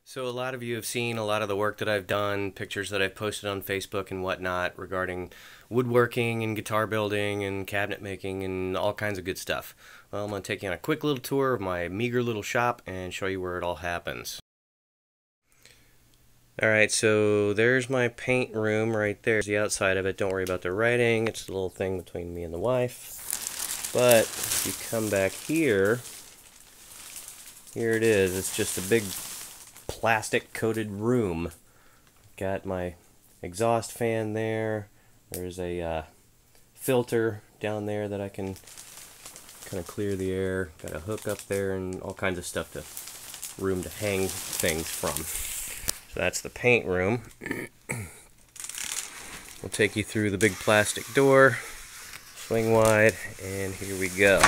So a lot of you have seen a lot of the work that I've done, pictures that I've posted on Facebook and whatnot regarding woodworking and guitar building and cabinet making and all kinds of good stuff. Well, I'm going to take you on a quick little tour of my meager little shop and show you where it all happens. Alright, so there's my paint room right there. There's the outside of it. Don't worry about the writing. It's a little thing between me and the wife. But if you come back here, here it is. It's just a big plastic coated room. Got my exhaust fan there. There's a filter down there that I can kind of clear the air. Got a hook up there and all kinds of stuff room to hang things from. So that's the paint room. We'll take you through the big plastic door, swing wide, and here we go.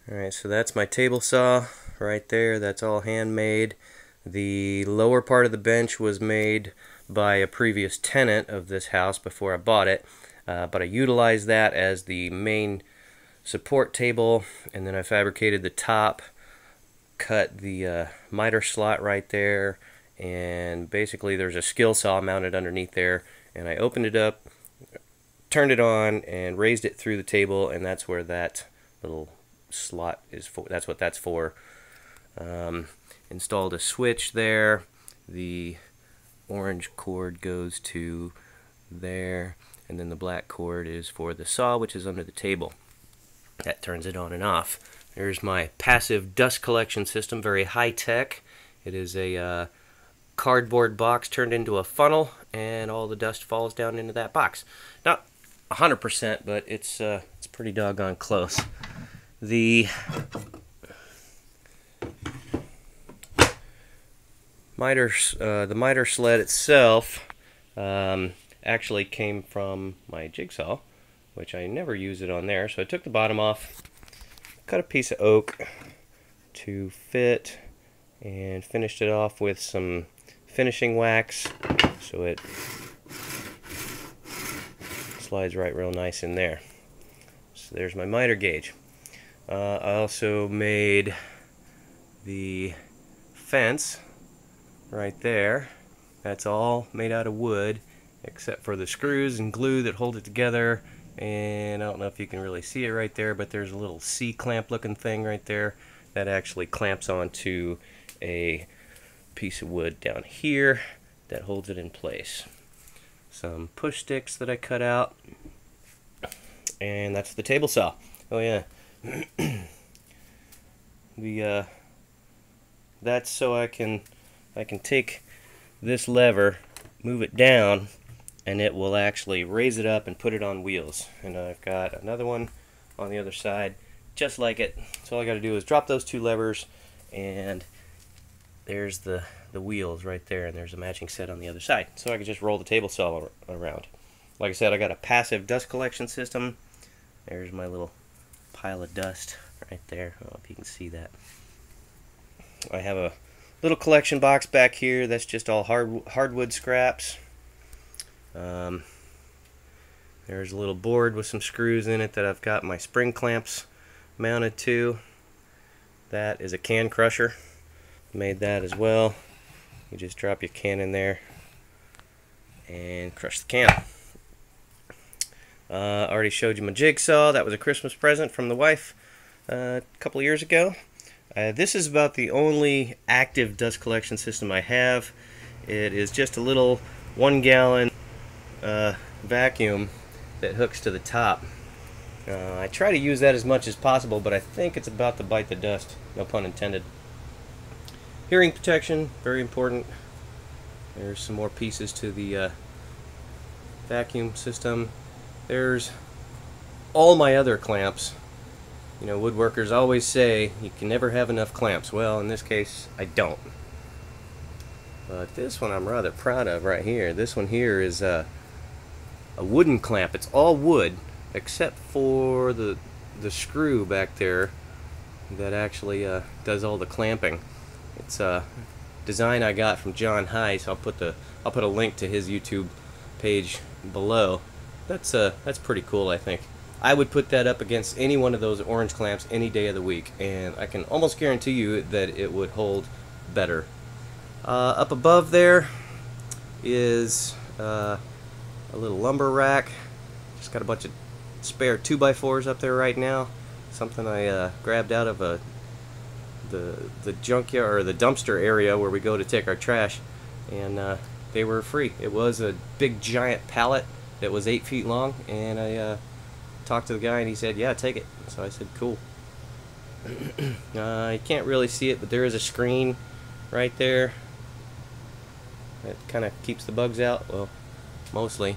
Alright, so that's my table saw right there. That's all handmade. The lower part of the bench was made by a previous tenant of this house before I bought it, but I utilized that as the main support table, and then I fabricated the top, cut the miter slot right there, and basically there's a skill saw mounted underneath there, and I opened it up, turned it on, and raised it through the table, and that's where that little slot is for. That's what that's for. Installed a switch there. The orange cord goes to there, and then the black cord is for the saw, which is under the table. That turns it on and off. There's my passive dust collection system, very high tech. It is a cardboard box turned into a funnel, and all the dust falls down into that box. Not 100%, but it's pretty doggone close. The miter sled itself actually came from my jigsaw, which I never use it on there. So I took the bottom off, cut a piece of oak to fit, and finished it off with some finishing wax so it slides right real nice in there. So there's my miter gauge. I also made the fence right there. That's all made out of wood except for the screws and glue that hold it together, and I don't know if you can really see it right there, but there's a little C-clamp looking thing right there that actually clamps onto a piece of wood down here that holds it in place. Some push sticks that I cut out, and that's the table saw. Oh yeah. That's so I can take this lever, move it down, and it will actually raise it up and put it on wheels. And I've got another one on the other side just like it. So all I got to do is drop those two levers, and there's the wheels right there, and there's a matching set on the other side. So I can just roll the table saw around. Like I said, I got a passive dust collection system. There's my little pile of dust right there. I don't know if you can see that. I have a little collection box back here that's just all hardwood scraps. There's a little board with some screws in it that I've got my spring clamps mounted to. That is a can crusher. Made that as well. You just drop your can in there and crush the can. Already showed you my jigsaw. That was a Christmas present from the wife a couple of years ago. This is about the only active dust collection system I have. It is just a little 1-gallon vacuum that hooks to the top. I try to use that as much as possible, but I think it's about to bite the dust, no pun intended. Hearing protection, very important. There's some more pieces to the vacuum system. There's all my other clamps. You know, woodworkers always say you can never have enough clamps. Well, in this case, I don't. But this one I'm rather proud of right here. This one here is a wooden clamp. It's all wood except for the screw back there that actually does all the clamping. It's a design I got from John Heiss. I'll put a link to his YouTube page below. That's pretty cool, I think. I would put that up against any one of those orange clamps any day of the week, and I can almost guarantee you that it would hold better. Up above there is a little lumber rack. Just got a bunch of spare 2x4s up there right now. Something I grabbed out of the junkyard or the dumpster area where we go to take our trash, and they were free. It was a big giant pallet that was 8 feet long, and I talked to the guy and he said, yeah, take it. So I said, cool. You can't really see it, but there is a screen right there that kind of keeps the bugs out. Well, mostly.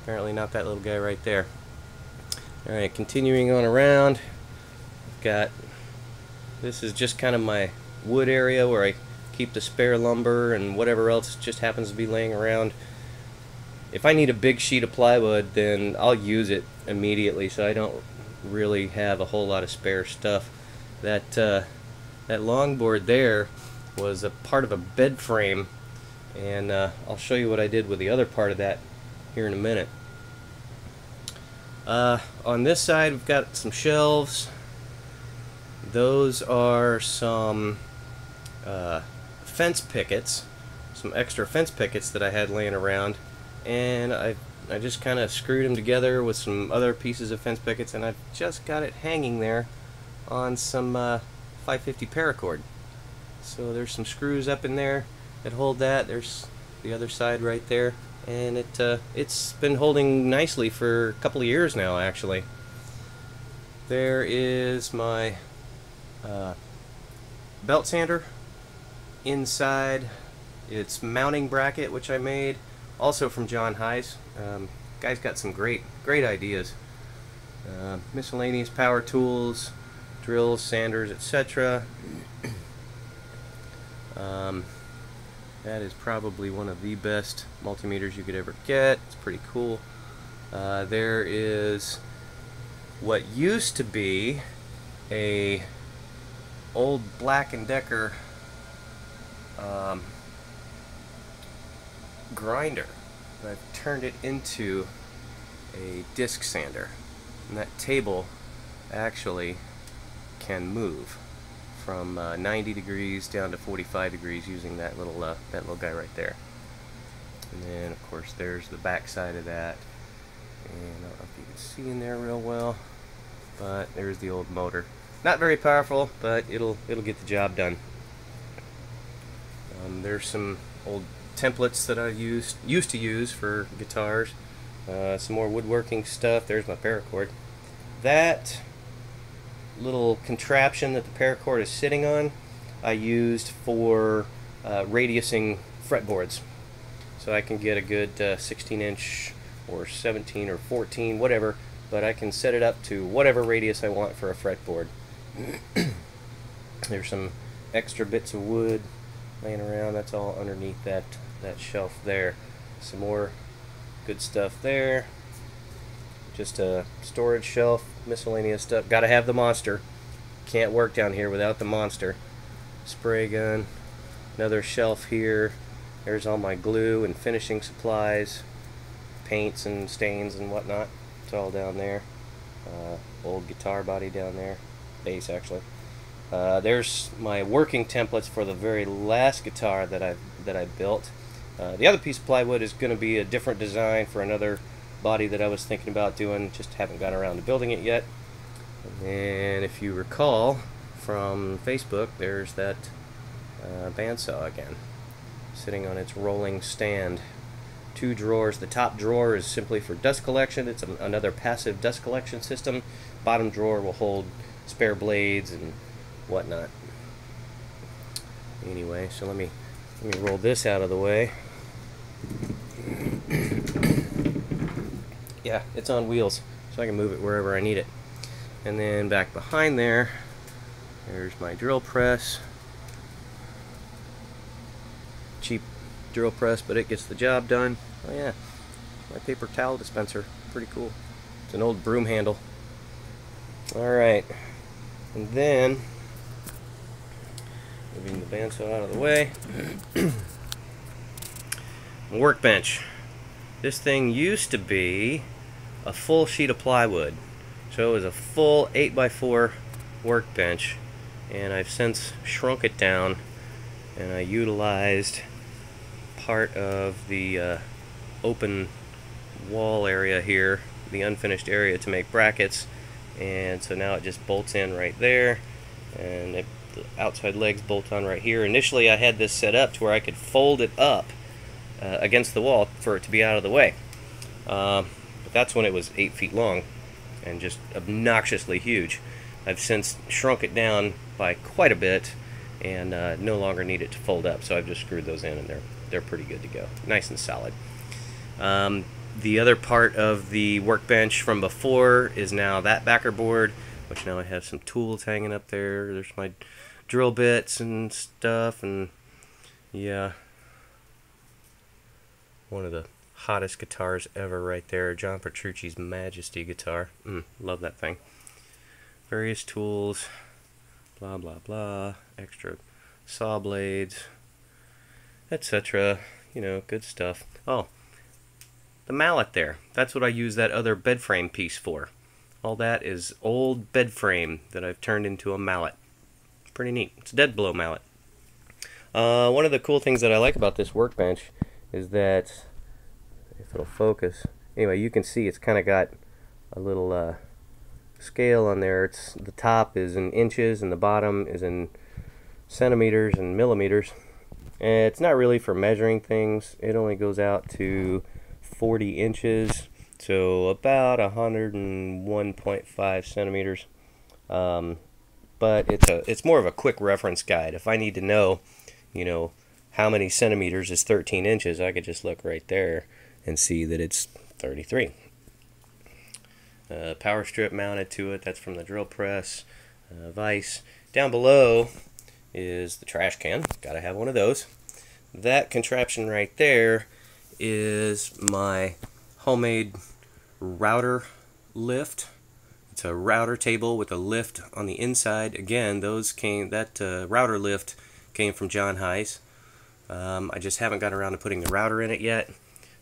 Apparently not that little guy right there. Alright, continuing on around, I've got, this is just kind of my wood area where I keep the spare lumber and whatever else just happens to be laying around. If I need a big sheet of plywood, then I'll use it immediately, so I don't really have a whole lot of spare stuff. That longboard there was a part of a bed frame, and I'll show you what I did with the other part of that here in a minute. On this side we've got some shelves. Those are some fence pickets, some extra fence pickets that I had laying around, and I just kind of screwed them together with some other pieces of fence pickets, and I've just got it hanging there on some 550 paracord. So there's some screws up in there that hold that. There's the other side right there, and it's been holding nicely for a couple of years now, actually. There is my belt sander. Inside its mounting bracket, which I made also from John High's. Guy's got some great ideas. Miscellaneous power tools, drills, sanders, etc. That is probably one of the best multimeters you could ever get. It's pretty cool. There is what used to be a old Black & Decker grinder. I've turned it into a disc sander, and that table actually can move from 90 degrees down to 45 degrees using that little guy right there. And then of course there's the back side of that, and I don't know if you can see in there real well, but there's the old motor. Not very powerful, but it'll get the job done. There's some old templates that I used to use for guitars. Some more woodworking stuff. There's my paracord. That little contraption that the paracord is sitting on, I used for radiusing fretboards. So I can get a good 16-inch or 17 or 14, whatever, but I can set it up to whatever radius I want for a fretboard. There's some extra bits of wood laying around. That's all underneath that shelf there. Some more good stuff there. Just a storage shelf, miscellaneous stuff. Gotta have the monster. Can't work down here without the monster. Spray gun. Another shelf here. There's all my glue and finishing supplies, paints and stains and whatnot. It's all down there. Old guitar body down there. Bass, actually. There's my working templates for the very last guitar that I built. The other piece of plywood is going to be a different design for another body that I was thinking about doing, just haven't got around to building it yet. And if you recall from Facebook, there's that bandsaw again, sitting on its rolling stand. 2 drawers. The top drawer is simply for dust collection. It's another passive dust collection system. Bottom drawer will hold spare blades and whatnot. Anyway, so let me roll this out of the way. Yeah, it's on wheels, so I can move it wherever I need it. And then back behind there's my drill press. Cheap drill press, but it gets the job done. Oh yeah, my paper towel dispenser. Pretty cool. It's an old broom handle. Alright, and then moving the bandsaw out of the way. Workbench. This thing used to be a full sheet of plywood. So it was a full 8x4 workbench, and I've since shrunk it down, and I utilized part of the open wall area here, the unfinished area, to make brackets. And so now it just bolts in right there, and the outside legs bolt on right here. Initially I had this set up to where I could fold it up against the wall for it to be out of the way. But that's when it was 8 feet long and just obnoxiously huge. I've since shrunk it down by quite a bit and no longer need it to fold up, so I've just screwed those in, and they're pretty good to go, nice and solid. The other part of the workbench from before is now that backer board, which now I have some tools hanging up there. There's my drill bits and stuff, and yeah, one of the hottest guitars ever right there, John Petrucci's Majesty guitar. Love that thing. Various tools, blah blah blah, extra saw blades, etc. You know, good stuff. Oh, the mallet there, that's what I use that other bed frame piece for. All that is old bed frame that I've turned into a mallet. Pretty neat. It's a dead blow mallet. One of the cool things that I like about this workbench is that, if it'll focus, anyway, you can see it's kind of got a little scale on there. It's, the top is in inches and the bottom is in centimeters and millimeters. And it's not really for measuring things. It only goes out to 40 inches, so about 101.5 centimeters. But it's more of a quick reference guide. If I need to know, you know, how many centimeters is 13 inches, I could just look right there and see that it's 33. Power strip mounted to it, that's from the drill press. Vise. Down below is the trash can. Gotta have one of those. That contraption right there is my homemade router lift. It's a router table with a lift on the inside. Again, that router lift came from John Heiss. I just haven't got around to putting the router in it yet.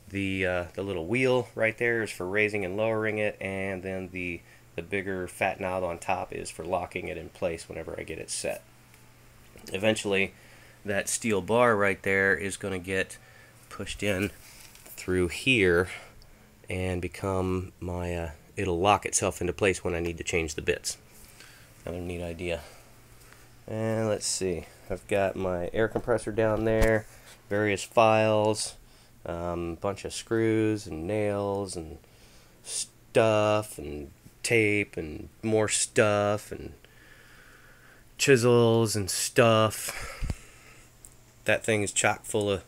The little wheel right there is for raising and lowering it, and then the bigger fat knob on top is for locking it in place whenever I get it set. Eventually, that steel bar right there is going to get pushed in through here and become my it'll lock itself into place when I need to change the bits. Another neat idea. And let's see, I've got my air compressor down there, various files, bunch of screws and nails and stuff and tape and more stuff and chisels and stuff. That thing is chock full of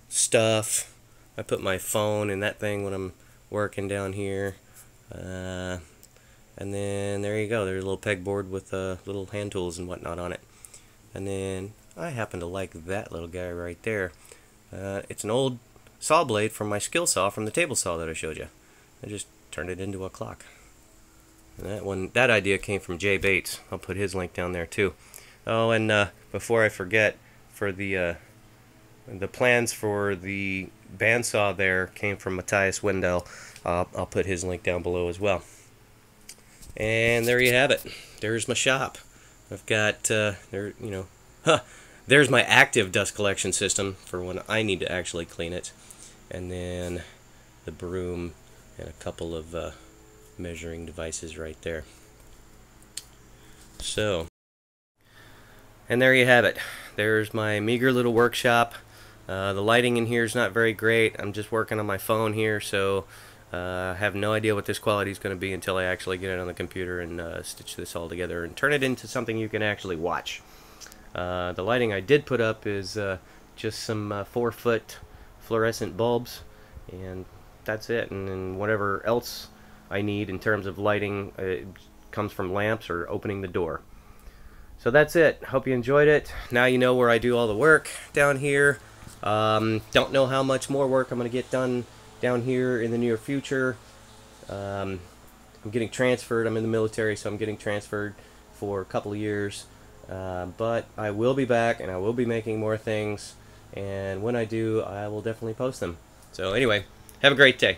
stuff. I put my phone in that thing when I'm working down here. And then there you go. There's a little pegboard with little hand tools and whatnot on it. And then I happen to like that little guy right there. It's an old saw blade from my skill saw from the table saw that I showed you. I just turned it into a clock. And that idea came from Jay Bates. I'll put his link down there too. Oh, and before I forget, for the plans for the bandsaw there came from Matthias Wendell. I'll put his link down below as well. And there you have it. There's my shop. I've got there's my active dust collection system for when I need to actually clean it, and then the broom and a couple of measuring devices right there. So, and there you have it. There's my meager little workshop. The lighting in here is not very great. I'm just working on my phone here, so I have no idea what this quality is going to be until I actually get it on the computer and stitch this all together and turn it into something you can actually watch. The lighting I did put up is just some 4-foot fluorescent bulbs, and that's it. And then whatever else I need in terms of lighting comes from lamps or opening the door. So that's it. Hope you enjoyed it. Now you know where I do all the work down here. Don't know how much more work I'm going to get done down here in the near future. I'm getting transferred. I'm in the military, so I'm getting transferred for a couple of years. But I will be back, and I will be making more things. And when I do, I will definitely post them. So anyway, have a great day.